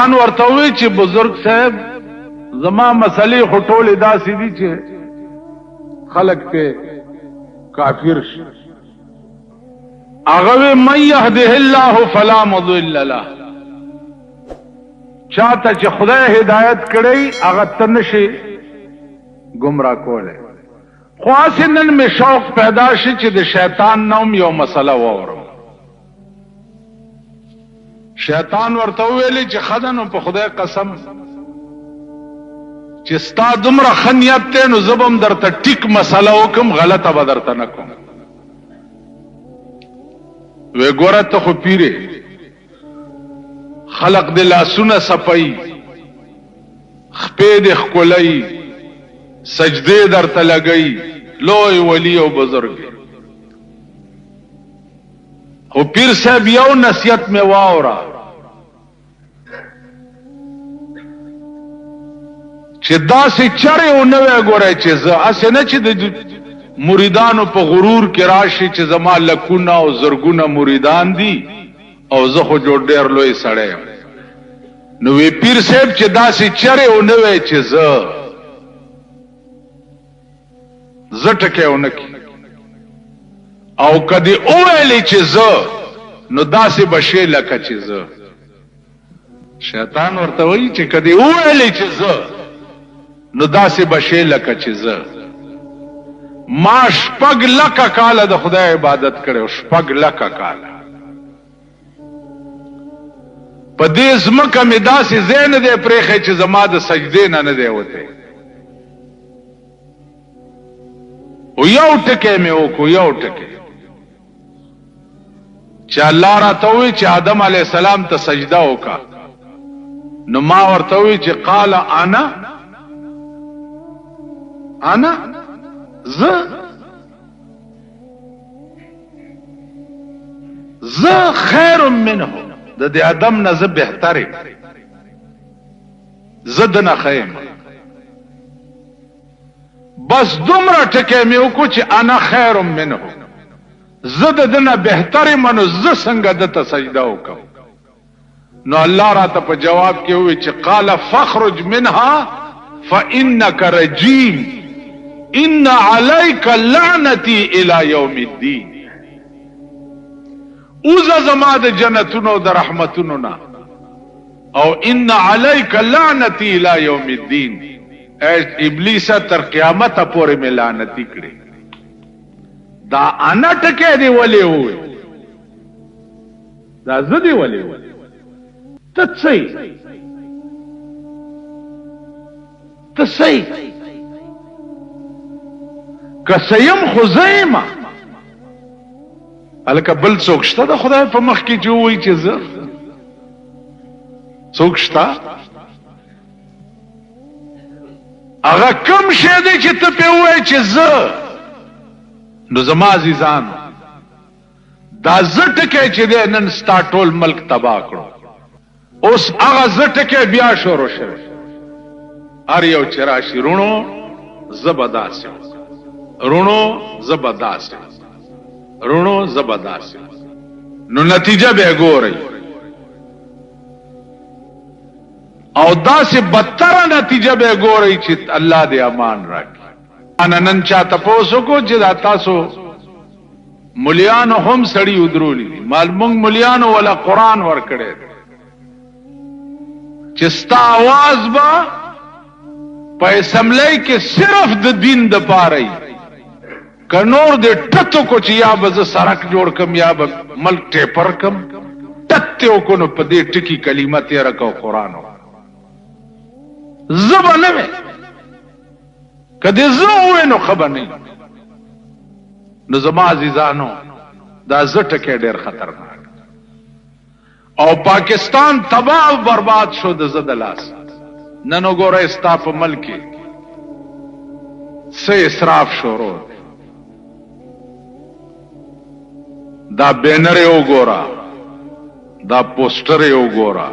ان ورته وی چې بزرگ صاحب زما مسلې خټولې داسې دي چې خلق ته کافر شي. هغه من يهده الله فلا مضل له، چاته چې خدای هدایت کړی هغه ته نشي گمراه کوله. خو اسنن می شوق پیدا شي چې د شیطان نوم یو مسله وورم. شیطان ورته ویلی چې خدانو په خدای قسم چې ستا دومره خنیت ته نو زبم درته ټیک مسله وکم، غلطه به درته نه کوم. وی ګوره ته خو پیره خلق د لاسونه صفای، خپې د ښکلای، سجدې درته لګئی، لوی ولی او بزرگ. خو پیر صاحب یو نصیحت میں واورا چې داسې چرې ونوی ګورئ چې زه اسې نه چې د مریدانو په غرور کې راشي چې زما لکونه او زرګونه مریدان دي او زه خو جوړ ډېر لوی سړی یم. نو وی پیر صاحب چې داسې چرې ونوی چې زه ټکی ونه کی او کدی اوویلی چې زه نو داسې بشی لکه چې زه. شیطان ورته وایي چې کدی اوویلی چې زه نو داسې بشی لکه چې زه. ما 6 لکه کاله د خدای عبادت کړو، 6 لکه کاله. په دې ځمکه مې داسې ځای نه دی پرېښی چې زما د سجدې نه دی وتی. او یو ټکی مې وکړو، یو ټکی چې الله راته ووایي چې آدم علیه السلام ته سجده وکړه، نو ما ورته ووایي چې قال انا زه خیر منه، د دې آدم نه زه بهتر یم، زه دنه ښه یم. بس دومره ټکی مې وکړو چې انا خیر منه، زه د دنه بهتر یم، نو زه څنګه دته سجده وکړم. نو الله راته په جواب کې ووایي چې قال فاخرج منها فانك رجيم ان عليك لعنتي الى يوم الدين. اوزه زما د جنتونو د رحمتونو نه، او ان عليك لعنتي الى يوم الدين، ابلیس تر قیامت پورې مې لعنتی کړي. دا انا ټکی دی ولې وې، دا زه دی ولې وې، ته صحیح که سیم خو زیمه هلکه بل څوک شته د خدای په مخ کې چې ووایي چې زه څوک شته؟ هغه کم شی دی چې ته پې ووایې چې زه. نو زما عزیزانو دا زه ټکی چې دی نن ستا ټول ملک تباه کړو. اوس هغه زه ټکی بیا شروع شوی، هر یو چې راشي رونو زه به داسې یم، رونو زه به داسې یم، رونو زه به داسې یم. نو نتیجه به یې ګورئ، او داسې بدتره نتیجه به یې ګورئ چې الله دې امان راکړي. انا نن چا تپوس وکړو چې دا تاسو ملیانو هم سړي ودرولی دي، مونږ ملیانو ولا قرآن ورکړی دی چې ستا آواز به په اسمبلی کې صرف د دین د پاره ای، که نور دې ټتو کو چې یا به زه سړک جوړ کم یا به ملک ټیپر کم، ټت یې وکړو نو په دې ټکي کلمه تېره کو قرآن و. زه به نه وې، که دې زه ووې نو ښه به نه. نو زما عزیزانو دا زه ټکی ډېر خطرناک، او پاکستان تباه او برباد شو د زه د لاس. نن وګوره ستا په ملک کې څه اسراف شروع، دا بینر یې وګوره، دا پوسټر یې وګوره،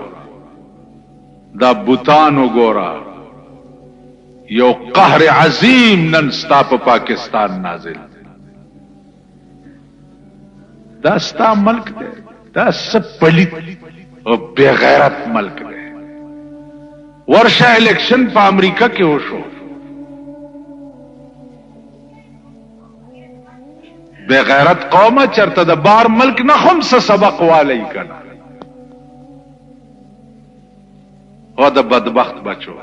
دا بوتان وګوره. یو قهر عظیم نن ستا په پاکستان نازل. دا ستا ملک دی، دا څه پلیت او بے غیرت ملک دی. ورشه الیکشن په امریکا کې وشو، بے غیرت قومه چرته د بار ملک نه هم څه سبق والی کنه، او د بدبخت بچو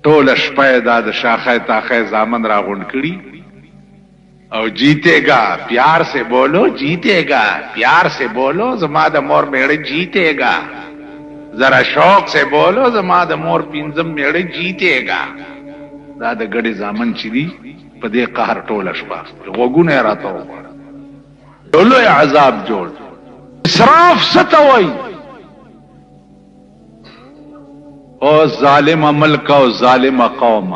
ټول شپه دا د شاخه تاخه زامن را غونډ کړي او جیتے گا پیار سے بولو جیتے گا پیار سے بولو زما د مور میړه جیتے گا، ذرا شوق سے بولو زما د مور پینځم میړه جیتے گا. دا د ګډي زامن چې دي په دې قهر ټول شپه وګونه راته وګوره ټول عذاب جوړ. اسراف ستوي او ظالم ملک او ظالم قوم،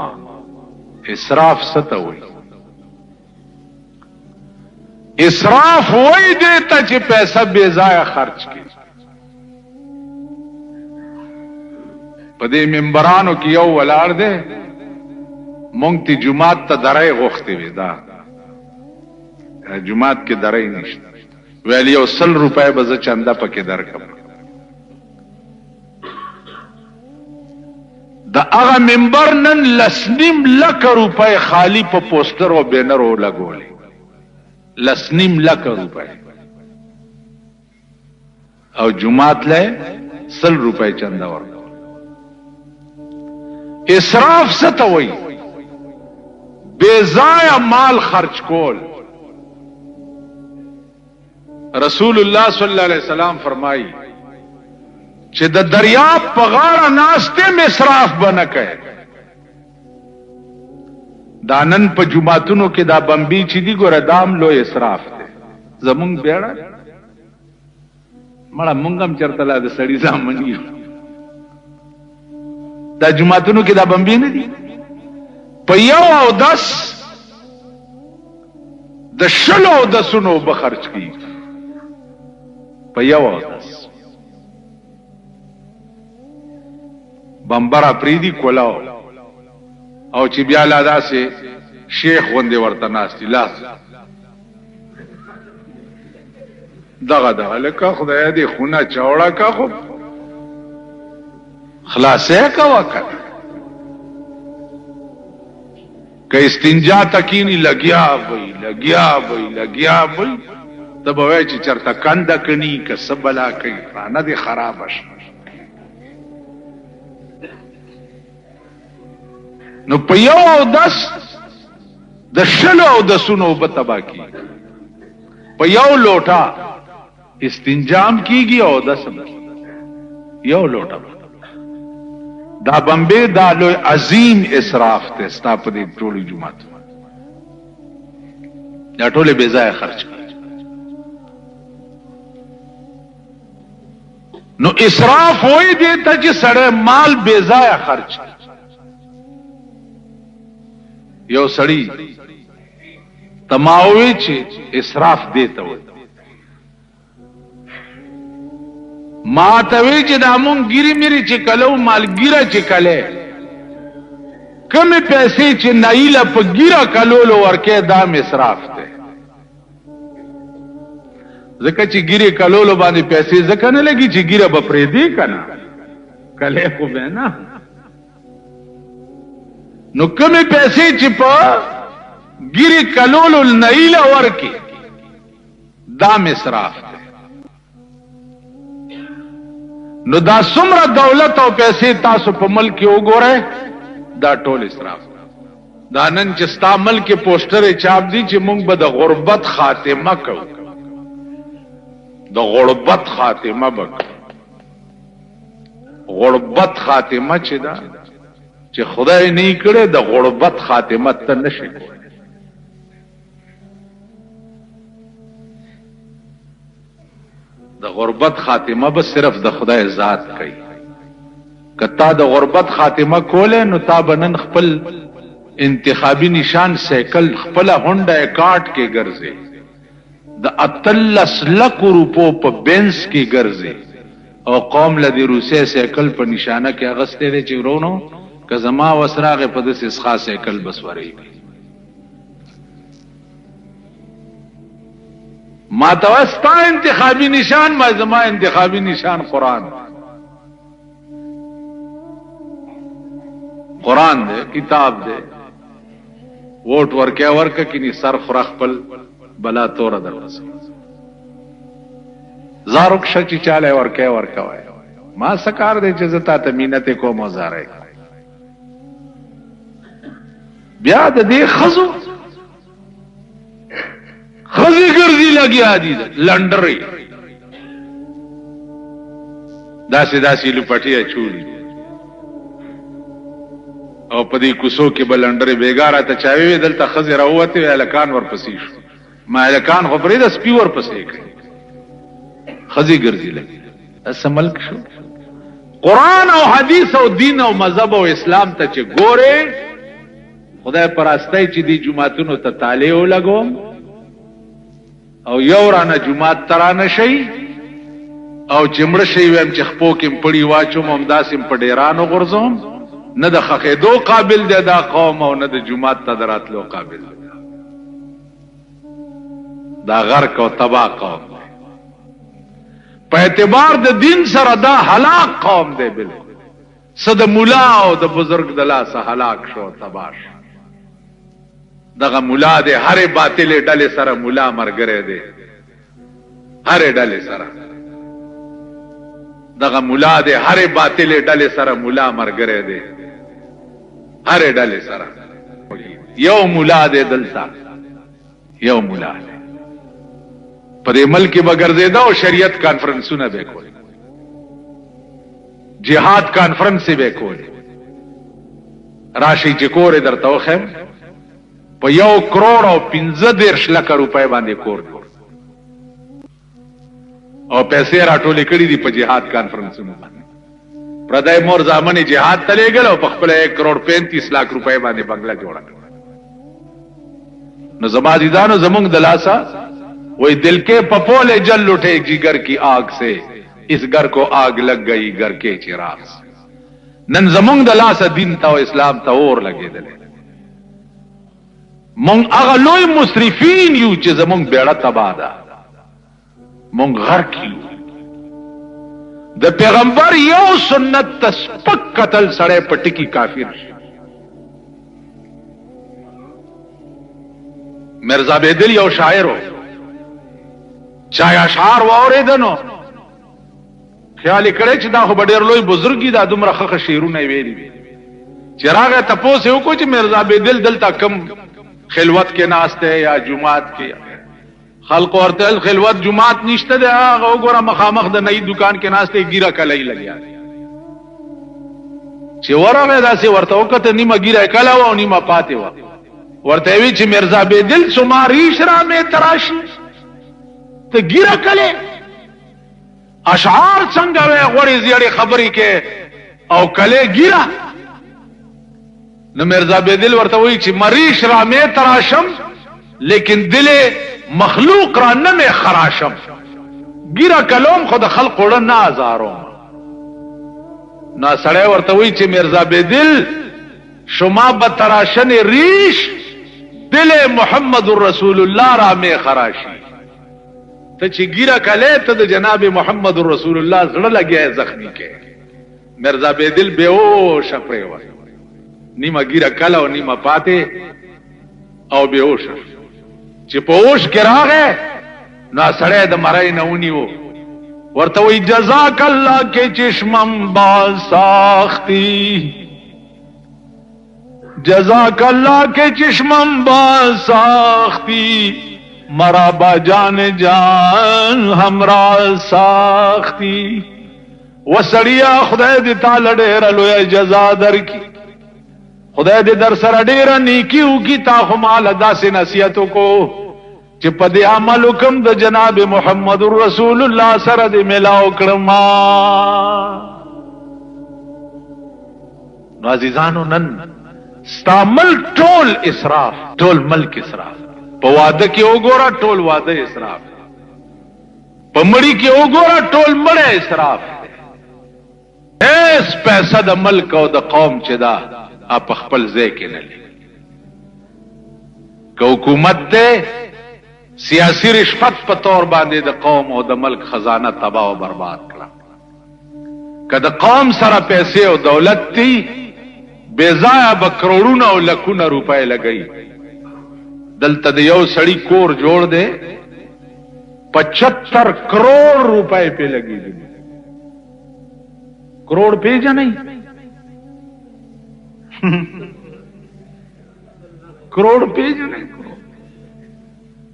اسراف ستوي. اسراف وای دیتا چې پیسہ بے ضایع خرچ کی. په دې منبرانو کې یو ولاړ دی مونږ ته جمعات ته درای غوښتي وي، دا جمعات کې درای نشته، ویل یو 100 روپے به زه چنده پکې درکم. دا هغه منبر نن 2.5 لک روپے خالی په پوسټر او بینر او لګولې، 2.5 لک روپے او جمعات له 100 روپے چنده ورکړه. اسراف ستوي بے ضایع مال خرچ کول. رسول الله صلی الله علیه وسلم فرمایي چې د دریاب په غاړه ناشته اسراف بنه کوي. دا نن په جمعتونو کې دا بمبي چې دی ګوره دام لو اسراف دی. زمونږ بیړه مړه مونږ هم چرته لا د سړی ځامن یو، دا جمعتونو کې دا بمبي نه دي. په یو او 10 د شلو او 10 به خرچ کی، په یو او 10 بمبر اپریدي کولاو او چې بیا لادا سه شیخ غوندې ورته ناشتي لاس دغه لکه خدای دې خونه چوڑا کا خو خلاصه کا وکړه که استنجا تکینی لگیا وی تب وای چې چرته کنده کني که سبلا کوي رانه دي خراب شي. نو په یو او 10 د شلو او 10 به تبا کی، په یو لوټا استنجام کیږي او 10 یو لوټا. دا بمبه دا لوی عظیم اسراف ته ستا په دې ټولي جمعات دا ټوله بے ځای خرچ. نو اسراف وای دی ته چې سړی مال بے ځای خرچ. یو سړی تماوي چې اسراف دیته وای ما ته وی چې دا مونږ ګيري مری چې کلو مال ګیره چې کله کمه پیسې چې نایله په ګیره کلو ورکه دا اسراف ده. ځکه چې ګیره کلو باندې پیسې ځکه نه لګي چې ګیره به پرې دی کنه کله خو به نه. نو کمه پیسې چې په ګیره کلو نایله ورکه دا اسراف ده. نو دا څومره دولت او پیسې تاسو په ملک کې وګورئ دا ټول اسراف. دا نن چې ستا ملک پوسټر چاپ دي چې مونږ به د غربت خاتمه کوو، د غربت خاتمه وکړو. غربت خاتمه چې دا چې خدای نه کړي د غربت خاتمه ته نشي. د غربت خاتمه به صرف د خدای ذات کوي. کتا د غربت خاتمه کوله نو تا بنن خپل انتخابی نشان سیکل خپل هونډا اکارټ کې ګرځي، د 13 لک روپو په بنز کې ګرځي او قوم لدی روسي سیکل په نشانه کې اغسته دي چې ورونو که زما وسراغه په دې اسخا سیکل بسوري. ما توستا انتخابی نشان ما زما انتخابی نشان قرآن. قرآن دے کتاب دے ووٹ ورکیا ورکا کنی سر خورخ پل بلا تورا در رسو زارک شچی چالے ورکیا ورکا وای ما سکار دے چزتا تا مینت کو موزارے بیا د دې خزو خزی ګرځي لګیا دي لنډري داسې لپټي چولی او په دې کوسو کې بلندرې بیګاره ته چاوي دلته خزی راوته الکان ورپسې شو ما الکان خو پرې د سپی ورپسې کړ خزی ګرځي لګي اسملک شو قرآن او حدیث او دین او مذهب او اسلام ته چې ګوره خدای پرستای چې دی جمعتونو ته تاله ولګوم او یو رانه جمعت ترانه شي او چمړ شي ويم چې خپو کې پړی واچوم هم داسم په ډیرانو غرزوم نه د خخېدو قابل دی دا قوم او نه د جمعت ته دراتلو قابل دی دا غرق او تباہ قوم دی په اعتبار د دین سره دا هلاک قوم دی بل صد مولا او د بزرگ د لاسه هلاک شو تباہ شو دغه مولا دی هر باطل ډلې سره مولا مرګره دی هر ډلې سره دغه مولا دی هر باطل ډلې سره مولا مرګره دی هر ډلې سره یو مولا دی دلته یو مولا دی په دې ملک بغرزیدا او شریعت کانفرنسونه به کول جهاد کانفرنس به کول راشي چې کور درته وخم په 1 کروڑ او 15 لک روپے باندې کور او پیسې راټولې کړې دي په جهاد کانفرنسونو باندې پردای مور ځامنې جهاد ته لګل او په خپل 1 کروڑ 35 لک روپے باندې بنگلا جوړه کړ نو زمادیدانو زمونږ دلاسا وہی دل کے پپولے جل اٹھے جگر کی آگ سے اس گھر کو آگ لگ گئی گھر کے چراغ سے نن زمونږ دلاسا دین تا او اسلام تا اور لګې دل مونږ هغه لوی مسرفین یو چې زمونږ بیړه تباہ ده مونږ غرق یو د پیغمبر یو سنت تسپک قتل سړی پټکی کافر شي مرزا بیدل یو شاعر و چای اشعار واوریدنو خیال کړي چې دا خو ډېر لوی بزرګي دا دومره خخ شیرونه ویلي چراغ تپوس یو کو چې مرزا بیدل دلته کم خلوت کې ناشته یا جمعات کې خلق ورته خلوت جمعات نشته ده هغه وګوره مخامخ د نئی دکان کې ناشته ګیره کلای لګیا چې ورغه داسې ورته وکړه نیمه ګیره کلا و او نیمه پاتې و ورته وی چې مرزا بیدل سماریش را مې تراشي ته ګیره کله اشعار څنګه وې غوړې زیړې خبرې کې او کله ګیره نو مرزا بیدل ورته وی چې مریش را مې تراشم لیکن دل مخلوق را نه مې خراشم ګیره کلوم خود خلق وړ نه ازاروم نا سړی ورته وی چې مرزا بیدل شما به تراشن ریش دل محمد رسول الله را مې خراشي ته چې ګیره کله ته د جناب محمد رسول الله زړه لګیا زخمی کې مرزا بیدل بیهوش پرې و نیمه ګیره کله او نیمه پاتې او بیهوش چې په هوش کې راغې نو سړی د مړی نه ونیو ورته وی جزاک الله کې چشمم باز ساختی جزاک الله کې چشمم باز ساختی مرا با جان جان हमरा ساختی وسړیا خدای دې تعالی ډېر لوی جزا درکې خدای دې در سره ډېر نیکی وکي تا خو مال داسې نصیحت کو چې په دې عمل کوم د جناب محمد رسول الله سره دې ملاو کړم عزیزانو نن استعمل ټول اسراف ټول ملک اسراف په واده کې وګوره ټول واده اسراف په مړی کې وګوره ټول مړی اسراف اس پیسې د ملک او د قوم چې دا اپ خپل ځای کې نه لې که حکومت ته سیاسی رشوت په تور باندې د قوم او د ملک خزانه تباہ او برباد کړه که د قوم سره پیسې او دولت دی بیزایا به کروڑونه او لکونه روپۍ لګئی. دلته د یو سړی کور جوړ دی 75 کروڑ روپۍ په لګیږي. کروڑ پیژنئ؟ کروڑ پیژنئ؟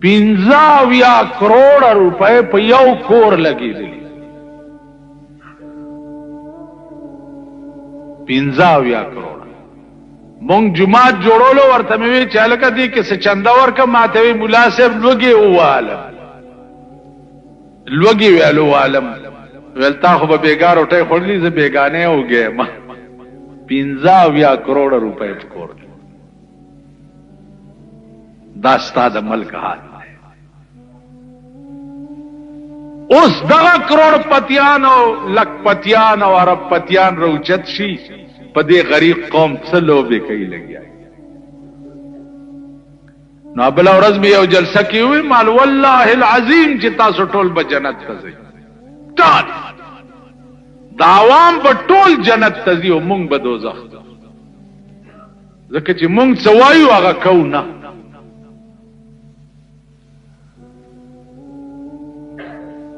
50 کروڑ روپۍ په یو کور لګیږي. 50 کروڑ. مونږ جماعت جوړولو ورته مې چې هلکه دې کې څه چنده ورکه ماته وی ملا صاحب لوږې ووالم. لوږې ویلو والم ویل تا خو به بېګا روټۍ خوړلي زه بېګانې وږی یم. 50 کروڑ روپۍ په کور کې. دا ستا د ملک حال دی. اوس دغه کروڑ پتیان او لک پتیان او عرب پتیان روچت شي په دې غریب قوم څه لوبې کوي لګیا. نو بله ورځ مې یو جلسه کې وی مال والله العظیم چې تاسو ټول به جنت ته ځئ. ټول د عوام به ټول جنت ته ځي او مونږ به دوزخ ته. ځکه چې مونږ څه وایو هغه کوو نه.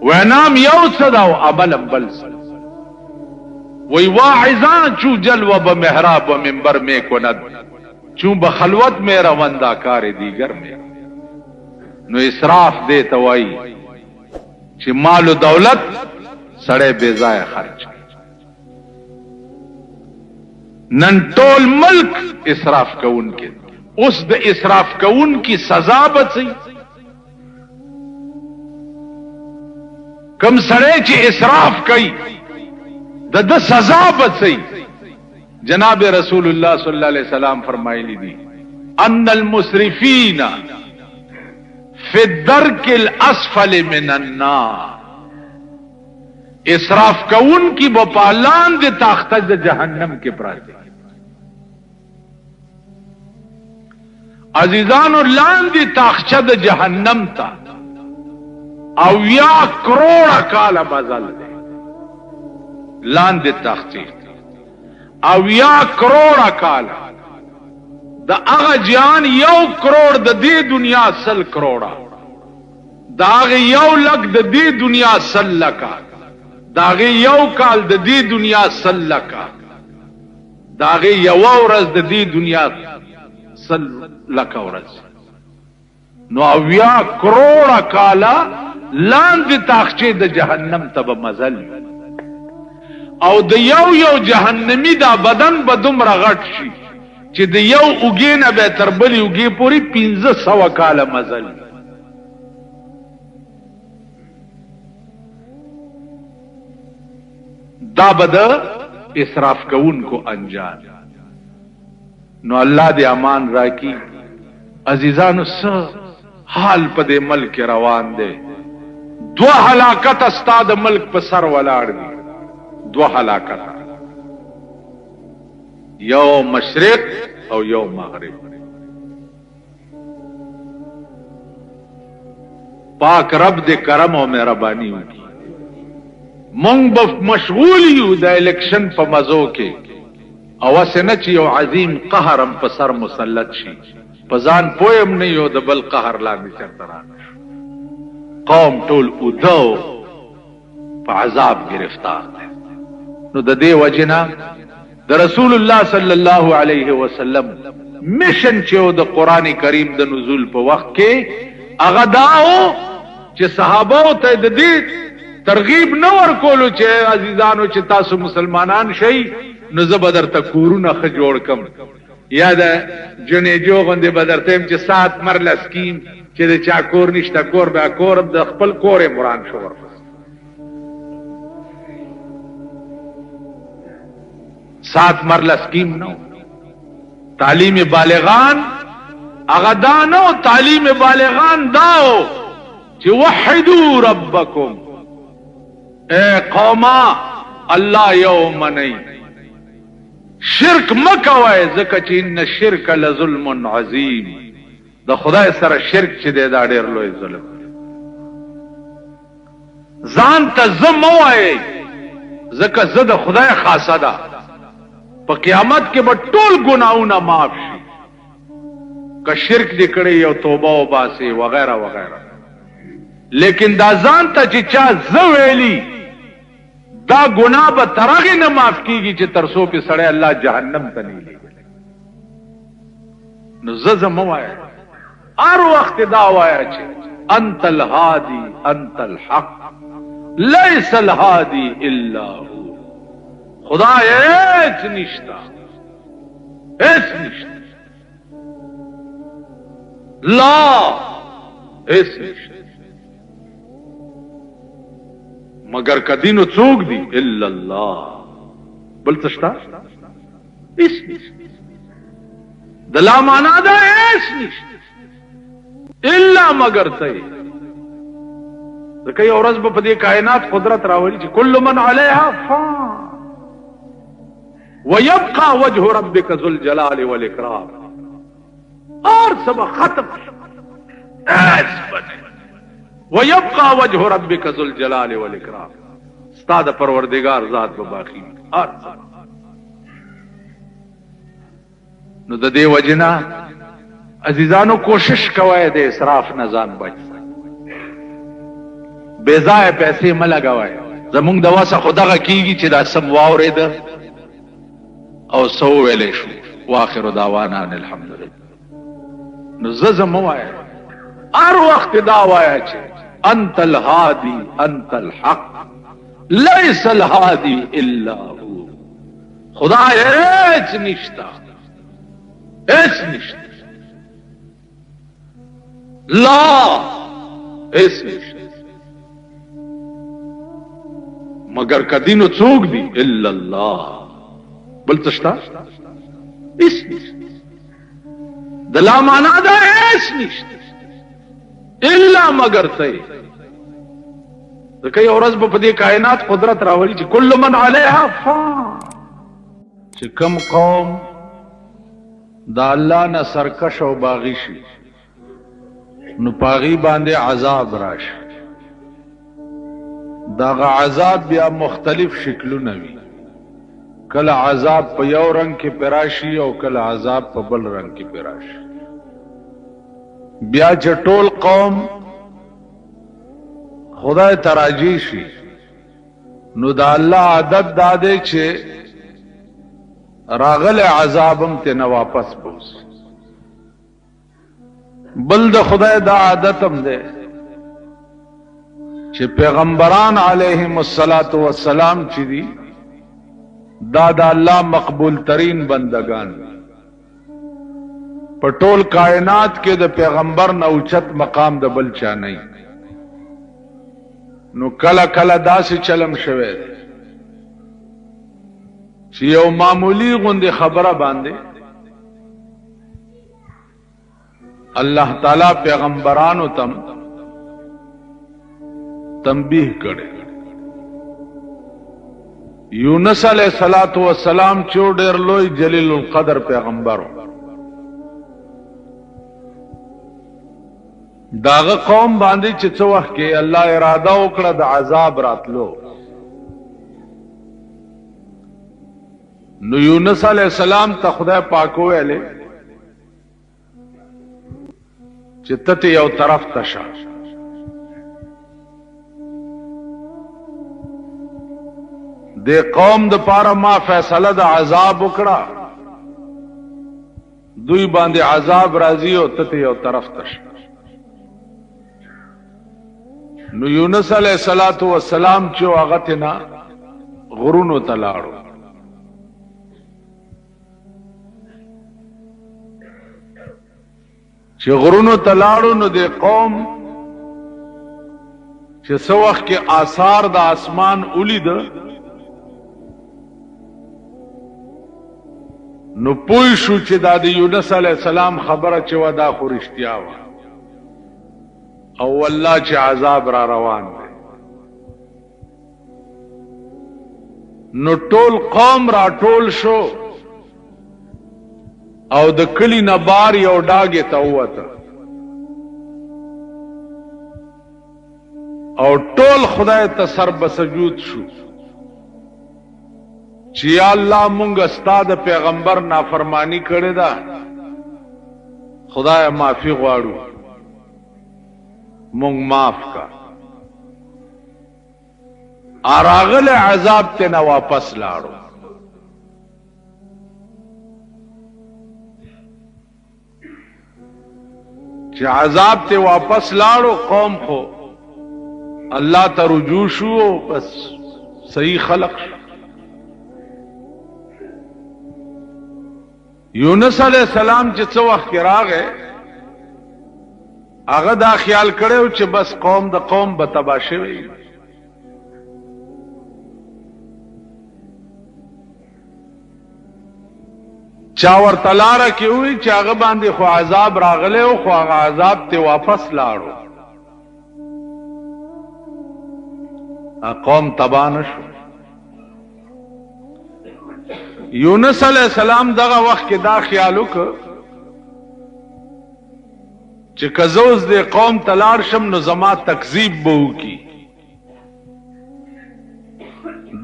وینام یو څه ده او عملم بل څه. وی واعظان چو جلوه به محراب و منبر میں کند چون به خلوت میں روندا کار دیگر میں. نو اسراف دیتا وائی چې مال و دولت سړی بے ځای خرچ. نن ټول ملک اسراف کون کې. اوس د اسراف کون کی سزا بچي. کم سړی چې اسراف کوي د سزا بچي. جناب رسول الله صلی الله علیه وسلم فرمایلی دي ان المسرفین فی الدرک الاسفل من النار. اسراف کون کی بپالان دے تاختہ جہنم کے پراتے. عزیزان لان دی تاختہ جہنم تا او یا کروڑ کالا مزل دے لان دی تاختی او یا کروڑ کالا دا اغا جان یو کروڑ دا دی دنیا سل کروڑا دا اغا یو لک دا دی دنیا سل لکا دا اغا یو کال دا دی دنیا سل لکا دا اغا یو ورز دا دی دنیا سل لکا ورز. نو اویا کروڑ کالا لان دی تاخچه دا جہنم تب مزل او د یو جهنمی دا بدن بدوم رغټ شي چې د یو اوګې نه به تر بلې اوګې پورې 1500 کاله مزل. دا بد اسراف کوونکو انجام. نو الله دې امان راکړي. عزیزانو څه حال په دې ملک روان دی. دو هلاکت استاد ملک په سر ولاړ دي. دو ہلاکت یو مشرق او یو مغرب. پاک رب دے کرم او مہربانی ہوگی. مونږ به مشغول یو د الیکشن په مزو کې او اسنه چې یو عظیم قهرم په سر مسلط شي په ځان پویم نه یو د بل قهر لاندې چرته قوم ټول اودو په عذاب گرفتار دي. نو د دې وجنا د رسول الله صلی الله علیه وسلم مشن چې د قران کریم د نزول په وخت کې هغه داو چې صحابه ته د دې ترغیب نه ورکولو چې عزیزانو چې تاسو مسلمانان شئ نو زه بدر ته کورونه خ جوړ کم یا د جنې جو غندې بدر تم چې سات مرله سکیم چې د چا کور نشته کور به کور د خپل کور مران شو. سات مرله سکیم نو. تعلیم بالغان اغا دانو تعلیم بالغان داو چې وحدو ربکم. اے قوما الله یو منی شرک مکوای ځکه چې ان الشرک لظلم عظیم. د خدای سره شرک چې دی دا ډیر لوی ظلم. ځان ته زه مه وایئ ځکه زه د خدای خاصه ده په قیامت کې به ټول ګناهونه معاف شي که شرک دې کړی یو توبه وباسي وغیرہ وغیرہ. لیکن دا ځان ته چې چا زه ویلي دا ګناه به تر هغې نه معاف کیږي چې تر څو پې سړی الله جهنم ته نه لېږي. نو زه مه وایه، هر وخت دا وایه چې انت الهادي انت الحق لیس الهادي الا هو. خدای هیڅ نشتا، هیڅ نشتا، لا هیڅ نشتا مگر کدینو څوک دی الا الله. بل څه شته؟ هیڅ نشتا. د لا معنا ده هیڅ نشتا الا مگر ته. ځکه یو ورځ به په دې کائنات قدرت راولي چې کل من علیها فان ويبقى وجه ربك ذو الجلال والاكرام. اور سب ختم ويبقى وجه ربك ذو الجلال والاكرام. استاد پروردگار ذات به باقی اور نو د دې وجنا عزیزانو کوشش کوئ د اسراف نه ځان بچ. بے ځای پیسې مه لګوئ. زمونږ د واسه خو دغه کېږي چې دا سم واورېده او څه وویلی شو واخر دعوانا ان الحمدلله. نو زه مه وایه، هر وخت دا وایه چې انت الهادي انت الحق لیس الهادي الا هو. خدای هیڅ نشتا، هیڅ نشتا، لا هیڅ نشتا مگر کدینو څوک دی الا الله. بل څه شته؟ هیڅ نشته. د لا معنا ده هیڅ نشته الا مگر ته. ځکه یو ورځ به په دې کائنات قدرت راولي چې کل من علیها فان. چې کم قوم د الله نه سرکش او باغی شي نو پاغي باندې عذاب راشي. دغه عذاب بیا مختلف شکلونه وي. کله عذاب په یو رنگ کې پراشي او کله عذاب په بل رنگ کې پراشي. بیا چې ټول قوم خدای تراجی شي نو د الله عادت دا دی چې راغله عذابم ته نه واپس بوس. بل د خدای دا عادت هم دی چې پیغمبران علیهم الصلاۃ والسلام چې دي دا د الله مقبول ترین بندگان په ټول کائنات کې د پیغمبر نه اوچت مقام د بل چا نه. نو کله کله داسې چلم شوی چې یو معمولی غوندې خبره باندې الله تعالی پیغمبرانو تم تنبیه کړي. یونس علیہ الصلوۃ والسلام چې ډېر لوی جلیل القدر پیغمبر داغه قوم باندې چې څو وخت کې الله اراده وکړه د عذاب راتلو نو یونس علیہ السلام ته خدای پاک ویلې چې ته یو طرف ته شه. د قوم د پاره ما فیصله د عذاب وکړه، دوی باندې عذاب راځي او ته یو طرف ته شه. نو یونس علیہ الصلوۃ والسلام چې هغه ته نه غرونو ته لاړو. چې غرونو ته لاړو نو د قوم چې څو وخت کې آثار د اسمان ولید نو پوه شو چې دا د یونس علیہ السلام خبره چې و دا خو رښتیا وه او والله چې عذاب را روان دی. نو ټول قوم را ټول شو او د کلی نه بار یو ډاګې ته ووته او ټول خدای ته سر بسجود شو چې یا الله مونږ استاد پیغمبر نافرمانی کړې ده، خدای معافي غواړو، مونږ معاف کا. اراغل عذاب ته نه واپس لاړو. چې عذاب ته واپس لاړو، قوم خو الله ته رجوع شو، بس صحیح خلق شو. یونس علیہ السلام چې څو وخت کې راغی، هغه دا خیال کړو چې بس قوم د قوم به تباه شوی. چا ورته لاره کې وی چې هغه باندې خو عذاب راغلی او خو هغه عذاب ته واپس لاړو، قوم تباه نشو. یونس علیہ السلام دغه وخت کې دا خیال وکړ چې کزوز دې قوم تلار شم نو زما تکذیب به وکي.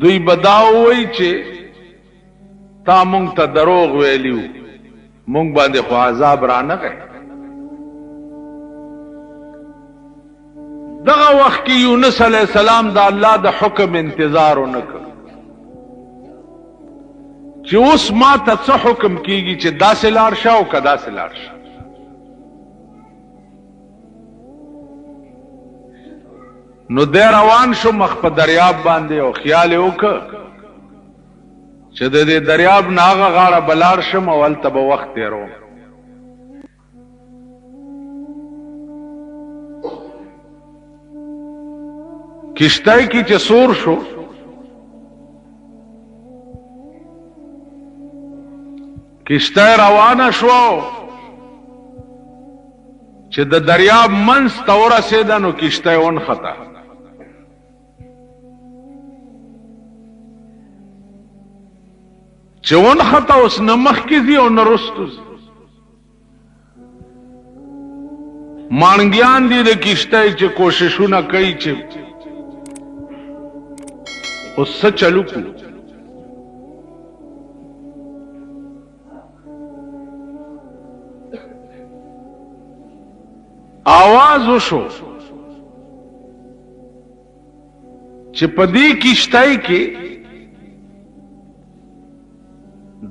دوی بداو وی چې تا مونږ ته دروغ ویلیو، مونږ باندې خو عذاب را نه غی. دغه وخت کې یونس علیہ السلام د الله د حکم انتظار ونکړ چې اوس ما ته څه حکم کیږي چې داسې لاړ شه او که داسې لاړ شه. نو دی روان شو مخ په دریاب باندې او خیال یې وکړ چې د دې دریاب نه هغه غاړه به لاړ شم او هلته به وخت تېروم. کشتۍ کې چې سور شو، کشتۍ روانه شو چې د دریاب منځ ته ورسېده نو کشتۍ ونښته. چې ونښته اوس نه مخکې ځي او نه رستو ځي. مانګیان دي د کشتۍ چې کوششونه کوي چې اوس څه چلو کړو. آواز وشو چې په دې کشتۍ کې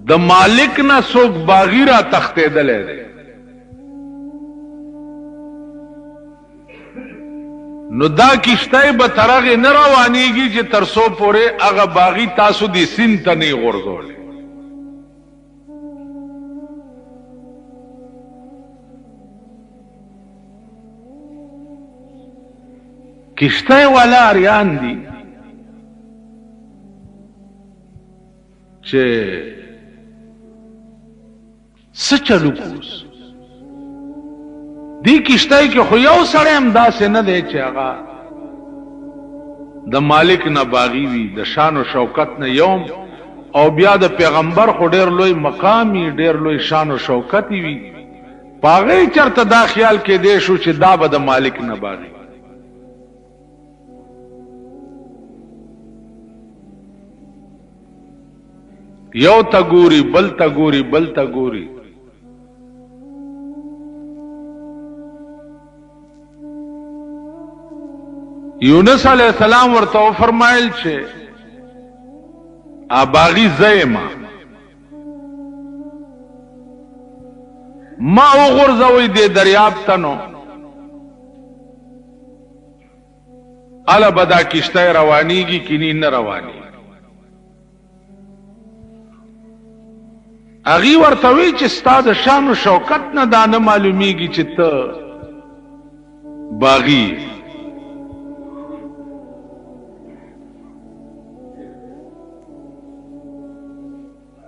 د مالک نه څوک باغی را تښتېدلی دی. نو دا کشتۍ به تر هغې نه روانېږي چې تر څو پورې هغه باغي تاسو دې سیند ته نه یې غورځولی. کشتۍ والا اریان دي چې څه چلو کوس. دی کشتۍ کې خو یو سړی هم داسې نه دی چې هغه د مالک نه باغي وي، د شان و شوکت نه یوم، او بیا د پیغمبر خو ډېر لوی مقامي، ډېر لوی شان و شوکت وي. په هغې چېرته دا خیال کېدی شو چې دا به د مالک نه باغي. یو تا ګوري، بل تا ګوري، بل تا ګوري. یونس علیہ السلام ورته فرمایل چې باغی زیما ما وغورځوئ دې دریاب ته، نو اله به دا کشتۍ روانېږي کني نه روانېږي. هغې ورته وی چې ستا د شان و شوکت نه دا نه معلومیږي چې ته باغي.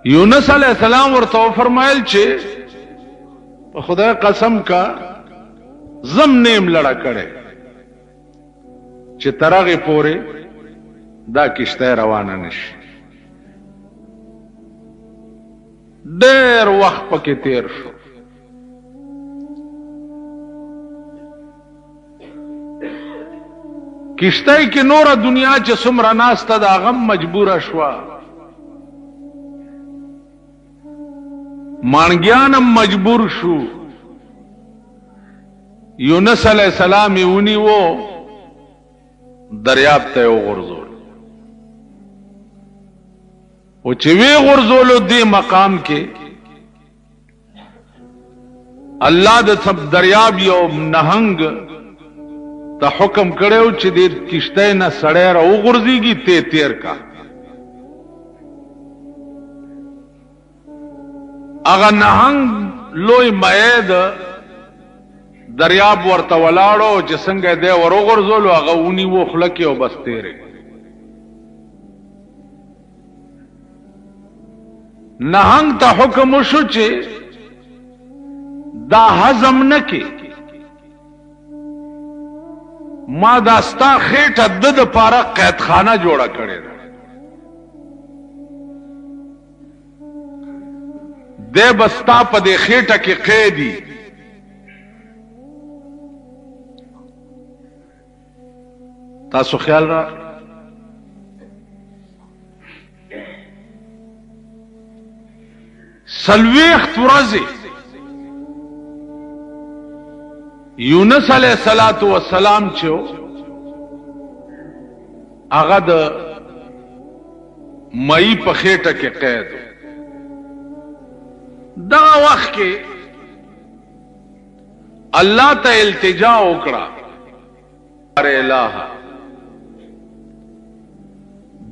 یونس علیہ السلام ورته فرمایل چې په خدای قسم کا زم نیم لړه کړی چې تر هغې پورې دا کشتۍ روانه نشي. ډېر وخت پکې تیر شو. کشتۍ کې نوره دنیا چې څومره ناسته ده هغه هم مجبوره شوه مانګیانم مجبور شو یونس علیہ السلام یونی وہ دریاب ته وغورځول او چې وی غورځولو دې مقام کې الله د دریاب یو نهنګ ته حکم کړو چې دې کشته نه سړی را وغورځيږي ته تیر کا اغه نهنګ لوی مېد دریاب ورته ولاړو چې څنګه دې ورغورځولو هغه ونی و خلک او بس تیرې نهنګ ته حکم وشو چې دا هضم نکي ما داستا خېټه د پاره قید خانه جوړه کړې ده دې بستا په دې خېټه کې قیدی تاسو خیال را سلویخت ورځې یونس علیہ الصلوۃ والسلام چې هغه د مئی په خېټه کې قید دا وخت کې الله ته التجا وکړه اره الہ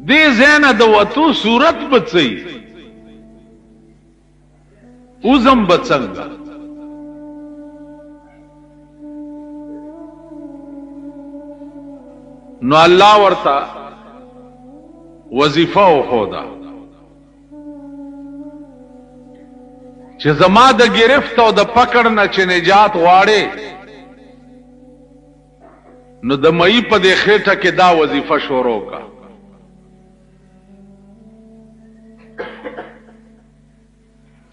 دې زینه د وتو صورت بچي اوزم بڅنګ نو الله ورتا وظیفه او خدا چې زما د گرفت او د پکړ نه چې نجات غواړي نو د مئی په دې خېټه کې دا وظیفه شروع کا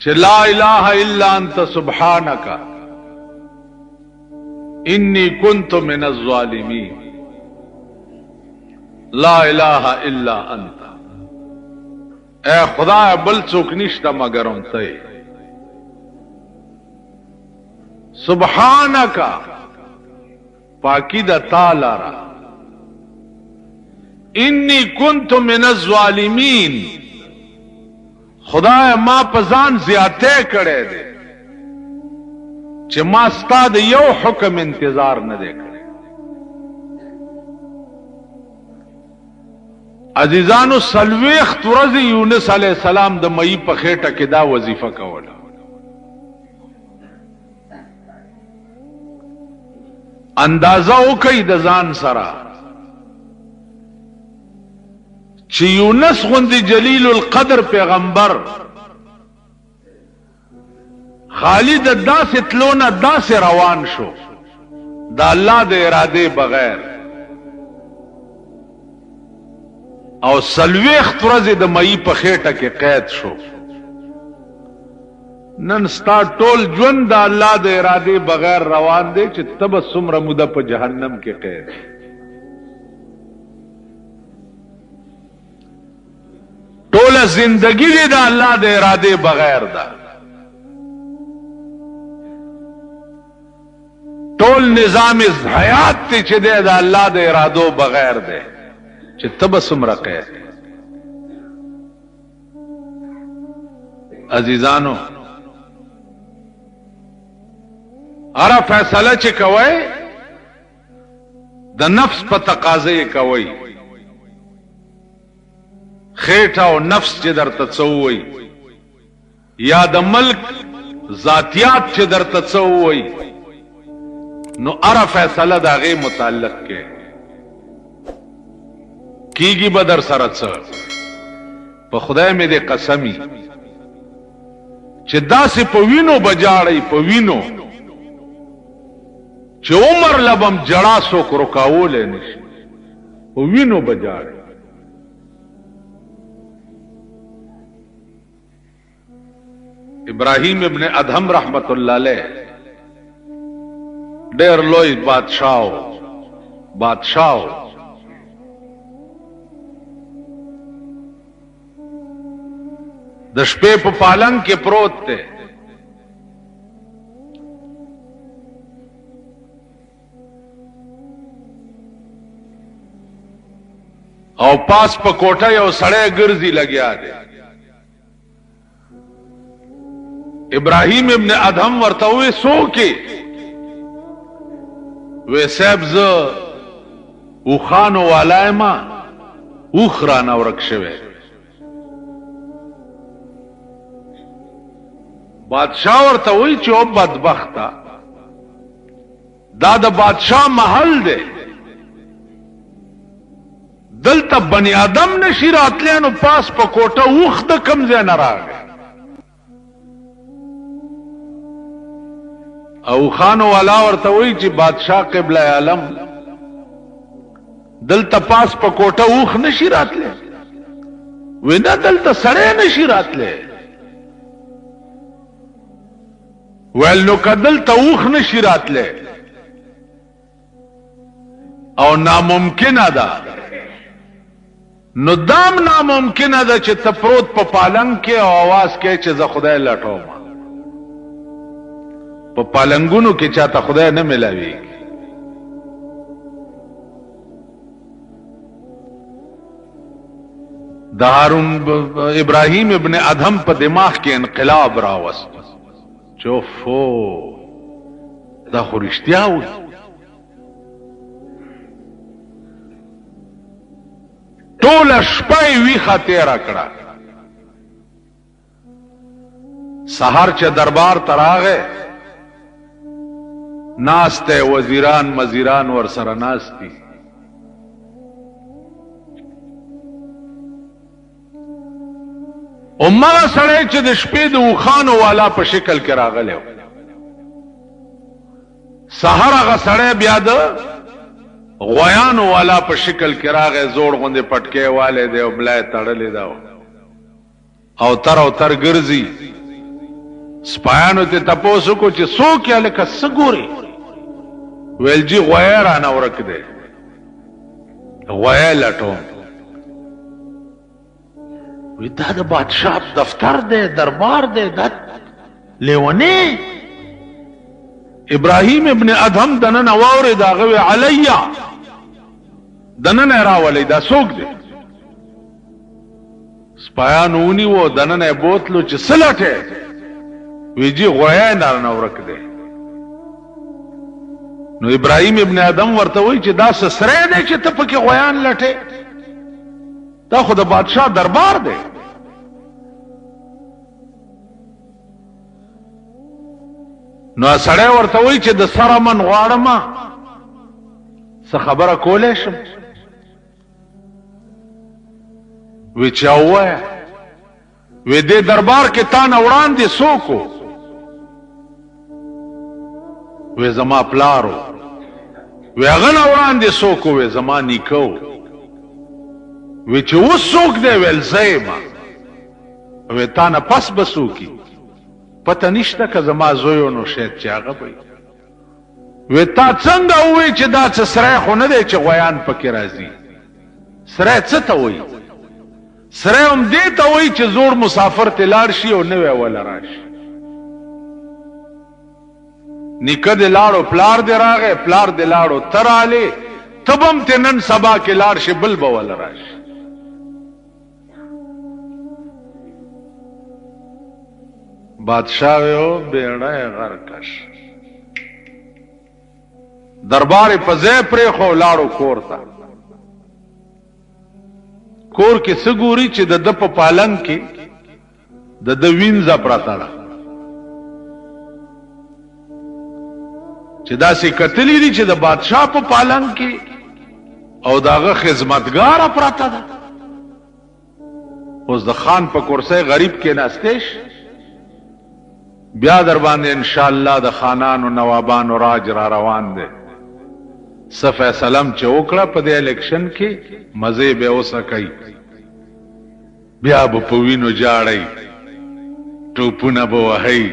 چې لا اله الا انت سبحانك انی کنت من الظالمین لا الہ الا انت اے خدا بل څوک نشته مگر هم ته سبحانك پاکی د تعالی را انی کنت من الظالمین خدای ما پزان زیاته کړي دي چې ما ستاد یو حکم انتظار نه دی کړی عزیزانو سلويخت ورځې یونس علیہ السلام د مئی په خېټه کې دا وظیفه کوله اندازه وکي د ځان سره چې یونس غوندي جلیل القدر پیغمبر خالد داسې تلونه داسې روان شو د الله د اراده بغیر او سلويخت ورځې د مئی په خېټه کې قید شو نن ستا ټول ژوند د الله د اراده بغیر روان دی چې تب څومره موده په جهنم کې قید ټول زندگی دی د الله د اراده بغیر ده ټول نظام حیات ته چې دی د الله د ارادو بغیر ده چې تب څومره قید عزیزانو اره فیصله چې کوي د نفس په تقاضا کوي خېټه او نفس چې درته څووي یا د ملک ذاتیات چې درته څووي نو اره فیصله د هغې متعلق کې کیږي به در سره څه په خدای مې دې قسمی چې داسې په وینو بجاړئ په وینو چې عمر لبم جړا څوک رکاولی نشي په وینو بجاړئ ابراہیم ابن ادهم رحمت اللہ علیہ ډېر لوی بادشاہ د شپې په پالنګ کې پروت دی او پاس په کوټه یو سړی ګرځي لګیا دی. ابراهیم ابن ادهم ورته وې څوکې؟ وې صاحب زه اوښانو والا یم، اوښ رانه ورک شوی. بادشاہ ورته وې چې او بدبخته، دا د بادشاہ محل دی، دلته بنی آدم نشي راتلی، نو پاس په کوټه اوښ د کوم ځای نه راغی؟ او خانو والا ورته وی چې بادشاہ قبله عالم دلته پاس په کوټه اوښ نشي راتلی. وی نه دلته سړی نشي راتلی. ویل نو که دلته اوښ نشي راتلی او ناممکنه ده، نو دام ناممکنه ده چې ته پروت په پالنګ کې او आवाज کوي چې زه خدای لټوم. په پالنګونو کې چاته خدای نه ملاوي. د هارون ابراهیم ابن ادهم په دماغ کې انقلاب راوست. چوفو دا خو رښتیا و. ټوله شپه یې ویښه تېره کړه. سهار چې دربار ته راغی، ناسته وزیران مزیران ور سره ناستی. امغه سړی چې د شپې د اوښانو والا په شکل کې راغلی و، سهار هغه سړی بیا د غویانو والا په شکل کې راغی. زوړ غوندې پټکی والی دی او ملا یې تړلې ده او تر ګرځي. سپایانو ته تپوس وکړو چې څوک یې هلکه څه ګورې؟ ویل جی غوی رانه ورک دی، غوی لټوم. وی دا د بادشاہ دفتر دی، دربار دی، دا لیونی. ابراهیم ابن ادهم دننه واورېد، هغه وی علیا، دننه راولئ، دا څوک دی؟ سپایانو ونیو، دننه بوتلو چې څه لټې؟ وی جی غوی رانه ورک دی. نو ابراهیم ابن ادم ورته وی چې دا سسری دی چې ته پکې غویان لټې؟ دا خو د بادشاہ دربار دی. نو سړی ورته وی چې د سره من غواړم، څه خبره کولی شم؟ وی چې ووایه. وی دې دربار کې تا نه وړاندې څوک و؟ وی زما پلارو. وی هغه نه وړاندې څوک و؟ وی زما نیکه و. وی چې اوس څوک دی؟ ویل زه یم. وی تا نه پس به څوکي؟ پته نشته که زما زوی و نو شاید چې هغه به. وی تا څنګه ووی چې دا څه سری خو نه دی چې غویان پکې راځي؟ سری څه ته وایي؟ سری هم دې ته وایي چې زوړ مسافر ته لاړ شي او نوی وله راشي. نیکه دې لاړو، پلار دې راغی، پلار دې لاړو، ته رالې، ته به هم ته نن سبا کې لاړ شي، بل به وله راشي. بادشاہ ویو بیړه یې غرقش. دربار یې په ځای پرېښو، لاړو کور ته. کور کې څه ګوري چې د ده په پالنګ کې د ده وینځه پرته ده، چې داسې کتلی دي چې د بادشاہ په پالنګ کې او د هغه خدمتګاره پرته ده. اوس د خان په کرسۍ غریب کې ناستېش، بیا در باندې انشاءالله د خانانو نوابانو راج را روان دی. څه فیصلم چې وکړه په دې الیکشن کې، مزې به اوسه کوي، بیا به په وینو جاړئ، ټوپونه به وهئ.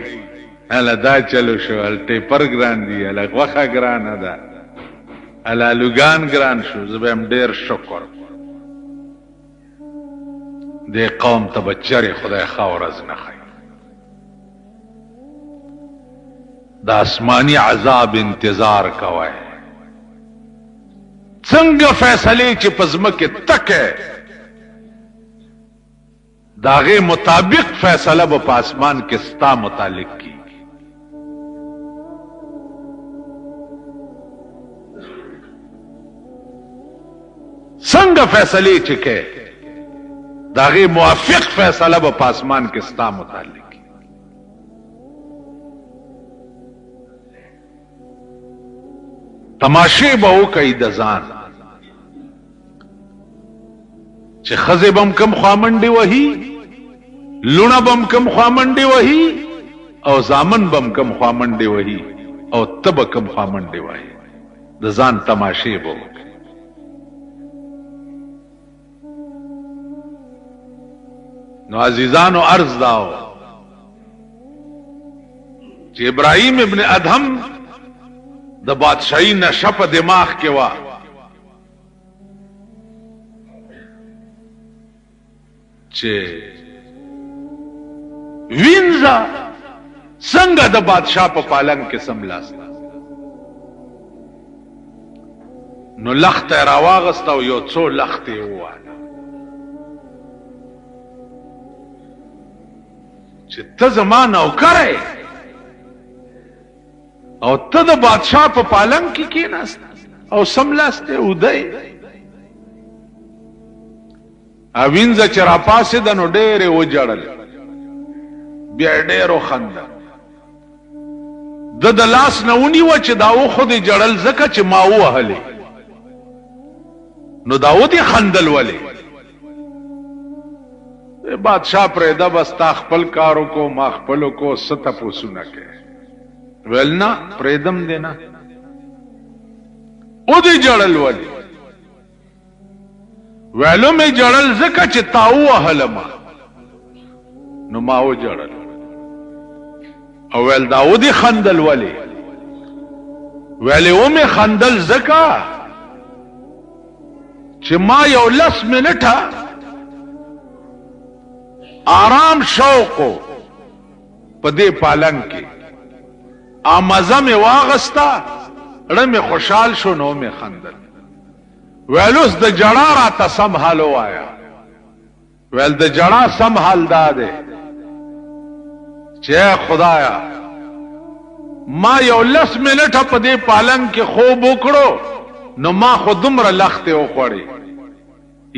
هله دا چلو شو، هل ټیپر ګران دي، هله غوښه ګرانه ده، هله الوګان ګران شو. زه به هم ډېر شکر. دې قوم ته به چرې خدای ښه ورځ نه ښیي. د آسماني عذاب انتظار کوئ. څنګه فیصله چې پزمکه تکه داغه مطابق فیصله په آسمان کې ستا متعلق کی څنګه فیصله چې کې داغه موافق فیصله په آسمان کې ستا متعلق کی تماشې به وکړي د ځان چې خزه بم کم خامنډي وਹੀ لونه بم کم خامنډي وਹੀ او زامن بم کم خامنډي وਹੀ او تب کم خامنډي وਹੀ د ځان تماشې به نو عزیزانو عرض داو چې ابراهیم ابن ادهم د بادشاہی نشه په دماغ کې وا چې وینځه څنګه د بادشاہ په پالنګ کې سملاستا نو لخت راواغستا او یو څو لخت واله چې ته زمانه او کرے او ته د بادشاہ په پالنګ کې کېناست او سملاسته ودی اوینځه چې را پاسې د نو ډېرې وجړل بیا ډېرو خنده د لاس نه ونیوه چې دا وخو دې جړل ځکه چې ما ووهلې نو دا ودې خندل ولې بادشاہ پرېده بس تا خپل کارو کو ما خپلو کو څه تپوسونه کوي ویل نه پرېدم دی نه ودې جړل ولې ویلو می جړل زکه چې تاو وهلما نو ما و جړل او ول داودی خندل ولی ویلی و می خندل زکه چې ما یو 10 منټه آرام شوقو په دې پالنګ کې امزه می واغستا رمه خوشحال شو نو می خندل ویلوس د جړا را ته سم حال وایا ویل د جړا سم حال داده چې خدایا ما یو 10 منټه په دې پالنګ کې خوب وکړو نو ما خودمره لخته وخوړی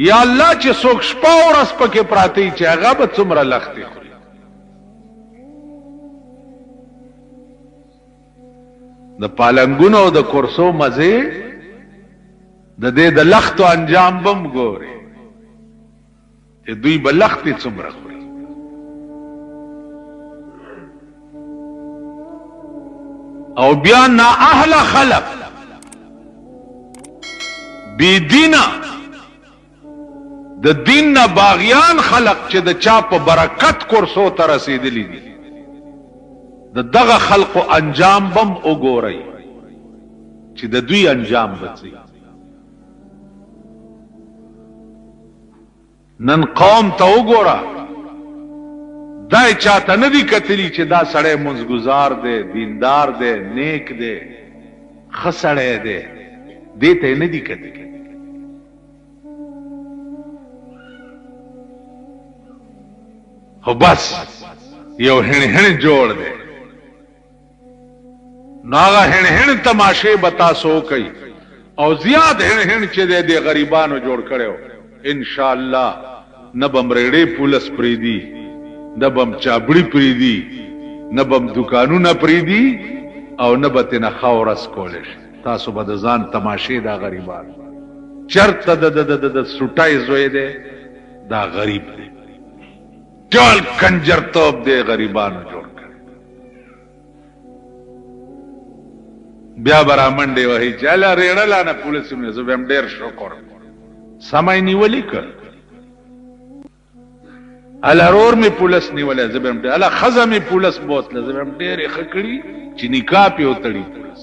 یا الله چې څوک شپه ورځ پکې پراتی چې هغه به څومره لخته خوري د پالنګونو او د کورسو مزه د دې د لختو انجام بم ګوري چې دوی به لختې څومره خوري او بیا نا اهل خلق بی دینا د دین نه باغیان خلق چې د چا په برکت کورسو ته رسیدلی دي د دغه خلقو انجام بم وګوري چې د دوی انجام بچي نن قوم ته وګوره دای چاته نه دی کتلی چې دا سړی منځګزار دی دیندار دی نیک دی ښه سړی دی دې ته نه دی کتلی خو بس یو هڼ جوړ دی نو هغه هڼ تماشې به تاسو کوي او زیات هڼ چې دی غریبانو جوړ کړو ان شاء الله نبم ریړې پولیس پریدي نبم چابړي پریدي نبم دکانونه پریدي او نبته خاورس کولش تاسو به ځان تماشې دا غریبان چرته د سټای زوی دی دا غریب دی ټول کنجر توپ دی غریبانو جوړ کړ بیا برامنډي وਹੀ چاله ریړلا نه پولیس نه زبم ډیر شکر سمای نیولی کړ الارور می پولیس نیولې زبم ډیر الا خزمه پولیس بوتله زبم ډیر خکړی چې نکاح پیو تړي پولیس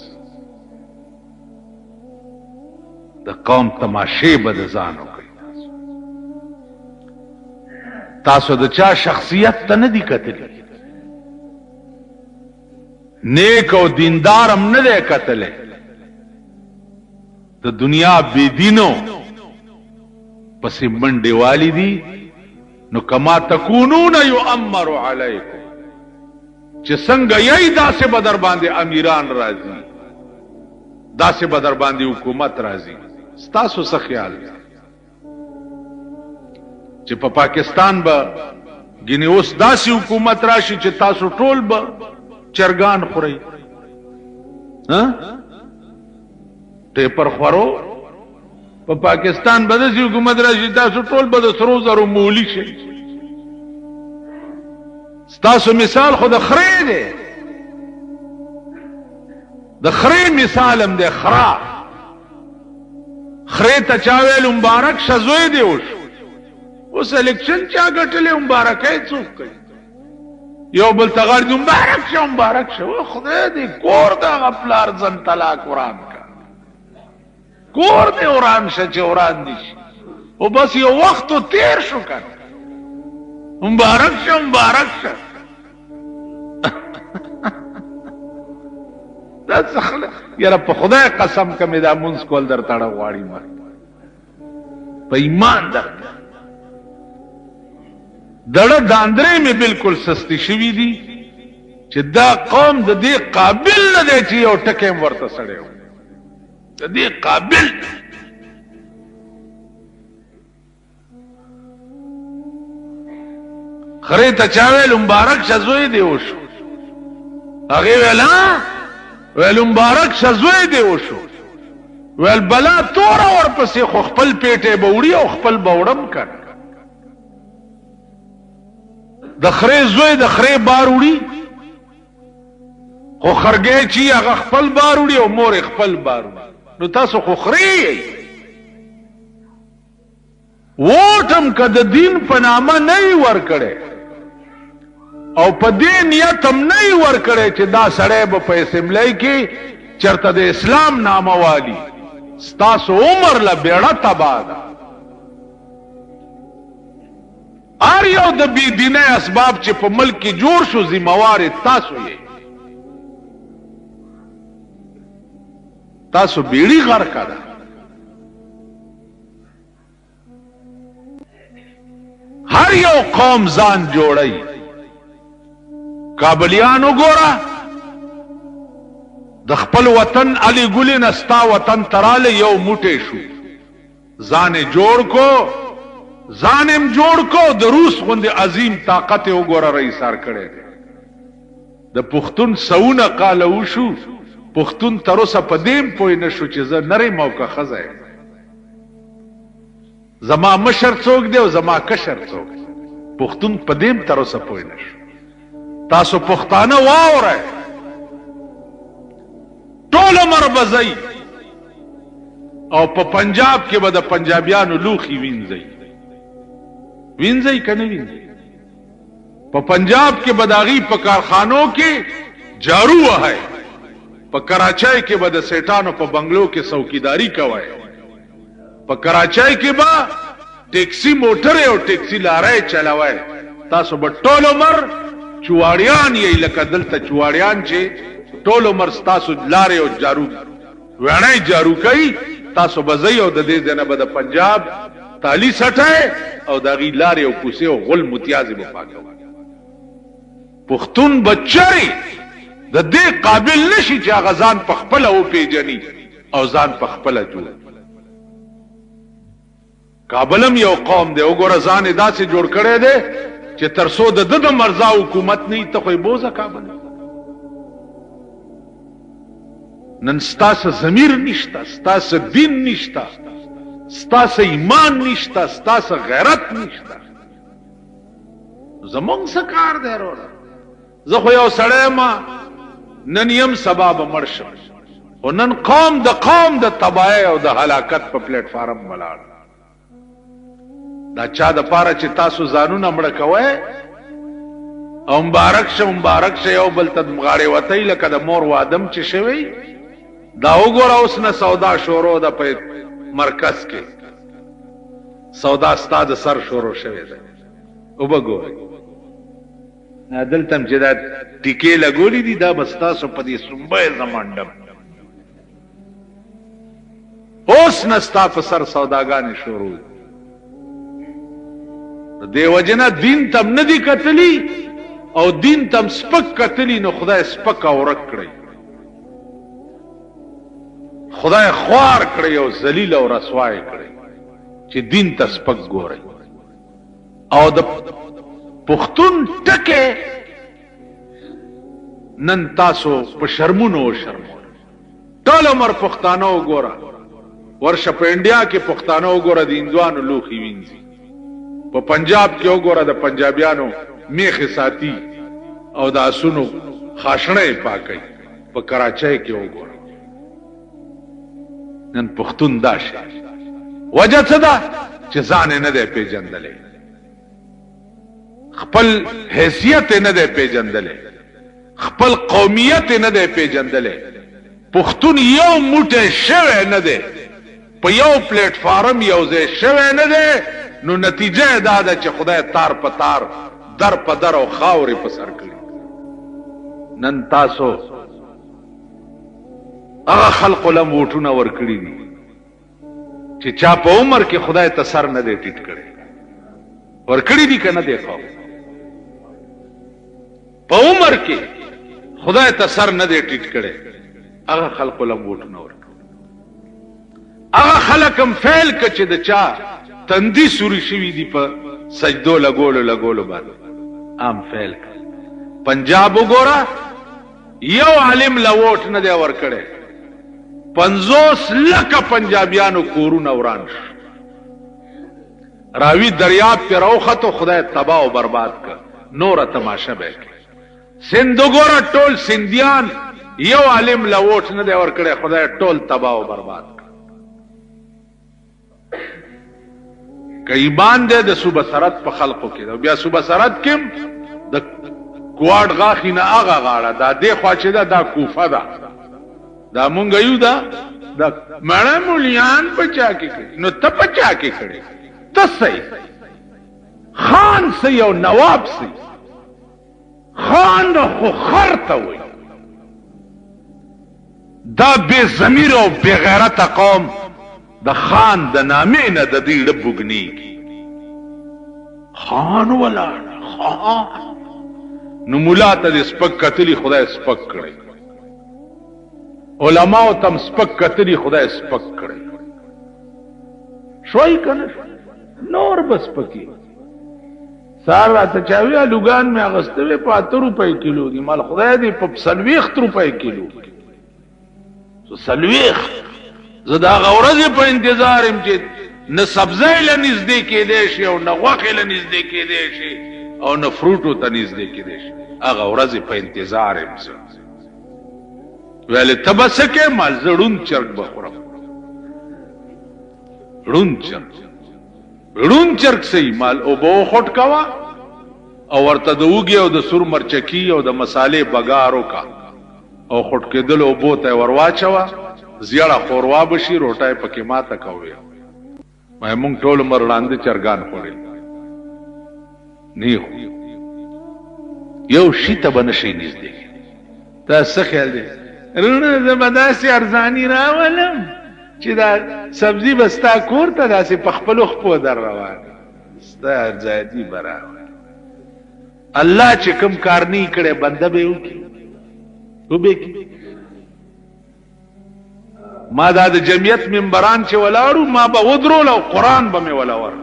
د قوم تماشې بد ځانو کوي تاسو د چا شخصیت ته نه دی کتلی نیک او دیندار هم نه دی کتلی د دنیا بی دینو پسې منډې والی دي نو کما تکونون یؤمر علیکم چې څنګه یی داسې به در باندې امیران راځي داسې به در باندې حکومت راځي ستاسو څه خیال چې په پاکستان به ګینه اوس داسې حکومت راشي چې تاسو ټول به چرګان خورئ ټیپر خورو په پاکستان به داسې حکومت راشي تاسو ټول به د سرو زرو مولی شئ ستاسو مثال خو د خرې دی د خرې مثال هم دی خرې ته چا ویل مبارک شه زوی دی اوس الیکشن چا ګټلی مبارکۍ څوک کوي یو بل ته غاړي مبارک شه خدای دې کور د هغه پلار ځن طلاق وران کا کور دې وران شه چې وران دي شي او بس یو وخت تیر شو کنه مبارک شه دا څخه یاره په خدای قسم کمه دا مونږ کول در تاړه غواړي ما په ایمان درته دړه داندرې مې بالکل سستی شوی دي چې دا قوم د دې قابل نه دی چې یو ټکی ورته سړی و د دې قابل خرې ته چا ویل مبارک شه زوی دی وشو هغې ویل مبارک شه زوی دی وشو ویل بلا توره ورپسې خو خپل پیټې به وړي او خپل به وړم کنه د خرې زوی د خرې بار وړي خو خرګې چې هغه خپل بار وړي او مور خپل بار وړي نو تاسو خو خرې ووټم که د دین په نامه نه یې ورکړی او په دې نیت هم نه یې ورکړی چې دا سړی به په اسمبلی کې چېرته د اسلام نامه والي ستاسو عمر له بیړه تباه ده هر یو د بی دینۍ اسباب چې په ملک کې جوړ شو ذمہوار تاسو یې تاسو بیړی غرقه ده هر یو قوم ځان جوړی کابلیانو ګوره د خپل وطن علی ګلی نستا وطن تراله یو موټی شو ځان جوړ کو ځانم جوړ کو د روس غوندې عظیم طاقت وګوره رئیسار کړی د پښتون سونه قاله وشو پښتون تر اوسه په دې پوه نه شو چې زه نری موقع ښځه یم زما مشر څوک دی او زما کشر څوک پښتون په دې تر اوسه پوه نه شو تاسو پښتانه واورئ ټول عمر به ځئ او په پنجاب کې به د پنجابیانو لوښي وینځئ که نه وینځئ په پنجاب کې به د هغوی په کارخانو کې جارو وهئ په کراچۍ کې به د سیټانو په بنګلو کې څوکیداري کوئ په کراچۍ کې به ټیکسي موټرې او ټیکسي لارۍ چلوئ تاسو به ټول عمر چواړیان یې لکه دلته چواړیان چې ټول عمر ستاسو لارې او جارو ویڼی جارو کوي تاسو به ځئ او د دې ځای نه به د پنجاب تالی سټئ او د هغې لارې او کوڅې او غل متیازې به پاکوئ پښتون به چرې د دې قابل نشي چې هغه ځان په خپله وپېژني او ځان په خپله جوړ کابلم یو قوم دی وګوره ځان یې داسې جوړ کړی دی چې تر څو د ده د مرزا حکومت نه وي ته خو یې بوځه کابل نن ستاسو ضمیر نشته ستاسو دین نشته ستاسو ایمان نشته ستاسو غیرت نشته زمونږ څه کار دی وروره زه خو یو سړی ما نن یم سبا به مړ شم خو نن قوم د تباهۍ او د هلاکت په پلیټ فارم ولاړ دا چا د پاره چې تاسو ځانونه مړه کوئ او مبارک شه یو بل ته غاړې وتئ لکه د مور وادم چې شوی دا وګوره اوس نه سودا شروع ده په مرکز کې سودا ستا د سر شروع شوی ده وبګورئ دلته هم چې دا ټیکې لګولې دي دا به ستاسو په دې سنبه زمانډم اوس نستا په سر سوداګانې شروع دیو جنا دین تم ندی کتلی او دین تم سپک کتلی نو خدای سپک او رک کړی خدای خوار کړی او ذلیل او رسوای کړی چې دین ته سپک ګوري او د پښتون ټکه نن تاسو په شرمونو ټول عمر پښتانه وګوره ورشه په انډیا کې پښتانه وګوره د هندوانو لوخي وینځي په پنجاب کې وګوره د پنجابیانو میخه ساتي او د اسونو خاصړې پاکي په کراچۍ کې وګوره نن پښتون داشه وجه څه ده چې ځان نه دی پیژندلې خپل حیثیت نه دی پیژندلې خپل قومیت نه دی پیژندلې پښتون یو موټه شوه نه دی په یو پلیټ فارم یو ځای شوه نه دی نو نتیجه دا ده چې خدای تار په تار در په در او خاورې په سر کړی نن تاسو هغه خلق لم وټونه ورکړي دي چې چا په عمر کې خدای ته سر نه دی ټیټ کړی ورکړي دي کنه دی خو په عمر کې خدای ته سر نه دی ټیټ کړی هغه خلق لم وټونه ورکړي هغه خلق هم فعل کچ د چا تندی سوري شوی دی په سجدو لګولو باندې عام فعل پنجاب وګوره یو عالم لوټ نه دی ورکړي 50 لک پنجابیانو کورونه وران راوی دریاب په روخته خدای تباہ او برباد کړ نور تماشا به سند وګوره ټول سندیان یو عالم لوټ نه دی ورکړي خدای ټول تباہ او برباد که ایمان دے د صوبه سرحد په خلقو کې دا بیا صوبه سرحد کې د کواډ غاخی نه هغه غاړه دا دی خواچه دا کوفه ده دا مونږ یو دا مړه مولیان بچا کې نو ته بچا کې کړي ته سي خان سي او نواب سي خان خو خرته وي دا بے ضمیر او بے غیرت قوم د خان د نامې نه د دې ډبګنی خان ولا خان نو مولا ته سپک کتلی خدای سپک کړي علماء تم سپک کتلی خدای سپک کړي شوي کنه نور بس پکی سارا ته چاوی لوګان می اغستوي په 8 روپے کیلو دي مال خدای دې په 30 روپے کیلو سو 30 زدا غورزه په انتظار يم چې نه سبزی له نږدې کې دی شي او نه غوښه له نږدې کې دی شي او نه فروټو ته نږدې کې دی شي هغه ورځ په انتظار يم ویل تبسکه ما زړون چرګ بخورم رون چرګ سي مال او بو خټ کوا او ورته د وګي او د سور مرچکی او د مصالې بګارو کا او خټ کېدل او بو ته ورواچوا زیړه خوروا بشي روټای پکې ماته کوي مې مونږ ټول مرلاندې چرګان خوري نه یو شي ته بنشي نږدې تاسو خیال دي رونه زبرداسي ارزاني راولم چې دا سبزی بستا کور ته داسې پخپلو خپو در روان ستا ارزادي برابر الله چې کوم کار نه کړي بنده به وکي ما دا د جمعیت منبران چې ولاړو ما به ودرول او قران به مې ولاور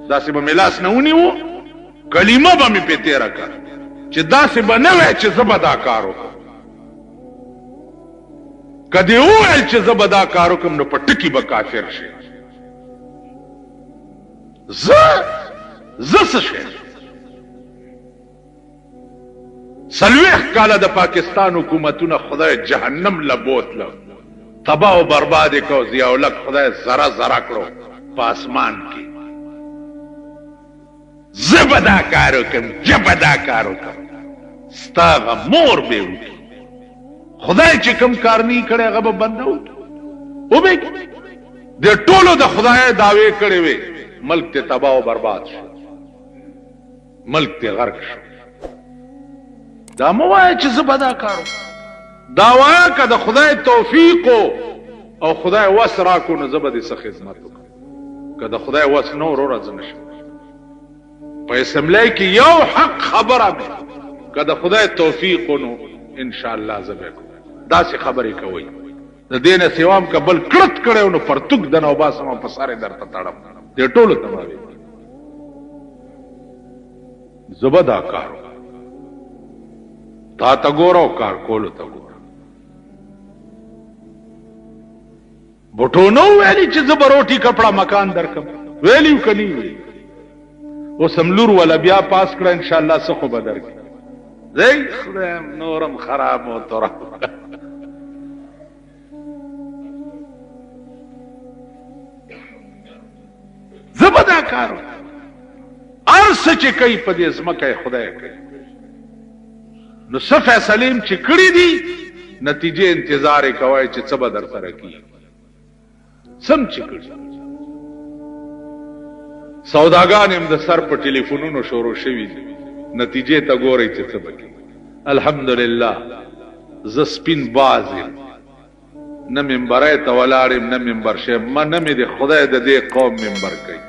داسې به ملاس نه ونیو کلمه به مې په تیر کړ چې داسې به نه وای چې زبدا کارو کدی وای چې زبدا کارو کوم نو پټکی به کافر شي ز شي سلوخ کاله د پاکستان حکومتونه خدای جهنم لبوتله تباہ و برباد کو ضیاء الحق خدای ذرا ذرا کړو په اسمان کې زبدا کارو کوم جبدا کارو کوم ستاغه مور به وي خدای چې کوم کار نه کړي هغه به بندو او به د ټولو د خدای داوی کړي وي ملک ته تباہ و برباد شو ملک ته غرق شو دا مو وای چې زبدا کارو دا وای که د خدای توفیق او خدای وس راکو نو زه به دې څه خدمت وکړم که د خدای وس نه وروره زه نشم په اسمبلی کې یو حق خبره مې که د خدای توفیق نو انشاءالله زه به کوم داسې خبرې کوئ د دې نه سوا م که بل کړت کړی نو پرتوک د نه وباسم په سر یې درته تړم دې ټولو ته به وي زه به دا کار وکړم تا ته ګوره او کار کولو ته ګوره بټو نو ویلي چې زه به روټي کپړه مکان درکم ویلي و که نه ویلي اوس هم لور ولا بیا پاس کړه انشاءالله څه خو به درکړي زی خدایم نورم خراب محترم زه به دا کار وکړم هر څه چې کوي په دې ځمکه یې خدای کوي نو څه فیصلې چې کړي دي نتیجې انتظار یې کوئ چې څه به در سره کېږي سم چې کړي سوداګان هم د سر په ټلیفونونو شروع شوي دي نتیجې ته ګورئ چې څه به کوي الحمدلله زه سپین باز یم نه منبرۍ ته ولاړ یم نه منبر شیم ما نه مې د خدای د دې قوم منبر کوي